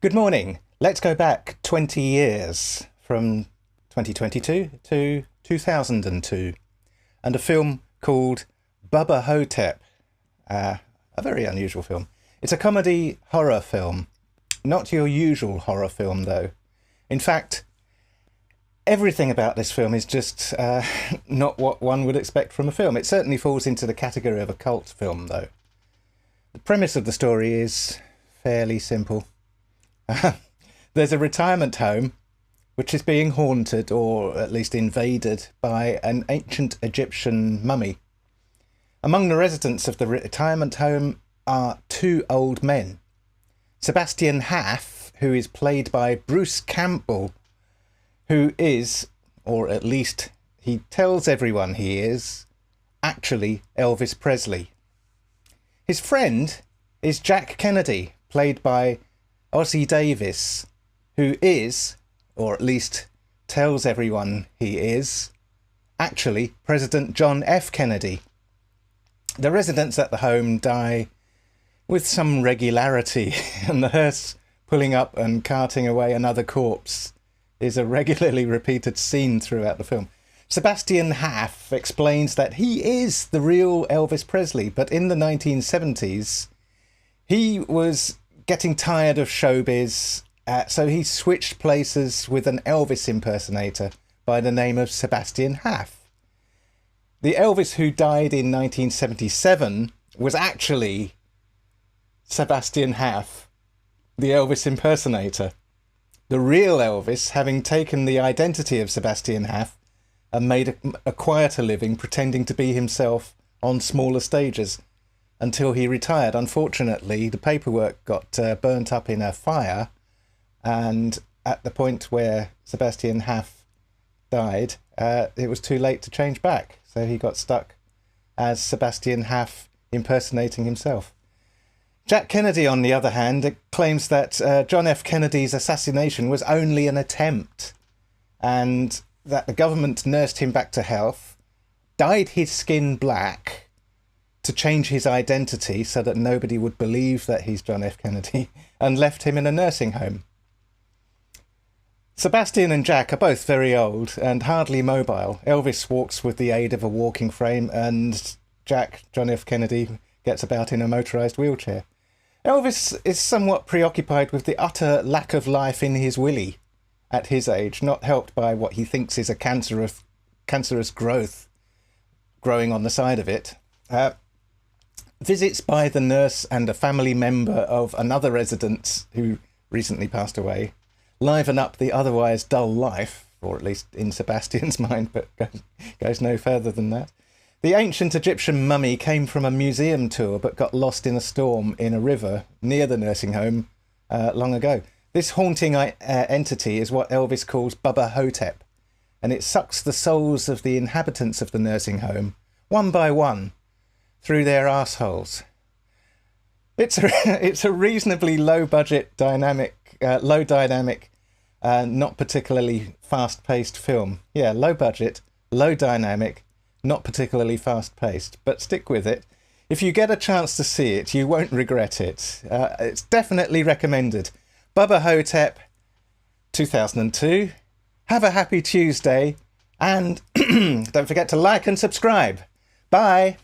Good morning. Let's go back 20 years from 2022 to 2002 and a film called Bubba Ho Tep, a very unusual film. It's a comedy horror film, not your usual horror film though. In fact, everything about this film is just not what one would expect from a film. It certainly falls into the category of a cult film though. The premise of the story is fairly simple. There's a retirement home which is being haunted, or at least invaded, by an ancient Egyptian mummy. Among the residents of the retirement home are two old men. Sebastian Haff, who is played by Bruce Campbell, who is, or at least he tells everyone he is, actually Elvis Presley. His friend is Jack Kennedy, played by Ossie Davis, who is, or at least tells everyone he is, actually President John F. Kennedy. The residents at the home die with some regularity, and the hearse pulling up and carting away another corpse is a regularly repeated scene throughout the film. Sebastian Haff explains that he is the real Elvis Presley, but in the 1970s, he was getting tired of showbiz, so he switched places with an Elvis impersonator by the name of Sebastian Haff. The Elvis who died in 1977 was actually Sebastian Haff, the Elvis impersonator. The real Elvis having taken the identity of Sebastian Haff and made a quieter living pretending to be himself on smaller stages until he retired. Unfortunately, the paperwork got burnt up in a fire, and at the point where Sebastian Haff died, it was too late to change back, so he got stuck as Sebastian Haff impersonating himself. Jack Kennedy, on the other hand, claims that John F. Kennedy's assassination was only an attempt, and that the government nursed him back to health, dyed his skin black to change his identity so that nobody would believe that he's John F. Kennedy, and left him in a nursing home. Sebastian and Jack are both very old and hardly mobile. Elvis walks with the aid of a walking frame, and Jack, John F. Kennedy, gets about in a motorised wheelchair. Elvis is somewhat preoccupied with the utter lack of life in his willy at his age, not helped by what he thinks is a cancerous growth growing on the side of it. Visits by the nurse and a family member of another resident who recently passed away liven up the otherwise dull life, or at least in Sebastian's mind, but goes no further than that. The ancient Egyptian mummy came from a museum tour but got lost in a storm in a river near the nursing home long ago. This haunting entity is what Elvis calls Bubba Ho Tep, and it sucks the souls of the inhabitants of the nursing home, one by one, through their arseholes. It's a reasonably low dynamic, not particularly fast-paced film. Yeah, low budget, low dynamic, not particularly fast-paced, but stick with it. If you get a chance to see it, you won't regret it. It's definitely recommended. Bubba Ho Tep, 2002. Have a happy Tuesday, and don't forget to like and subscribe. Bye.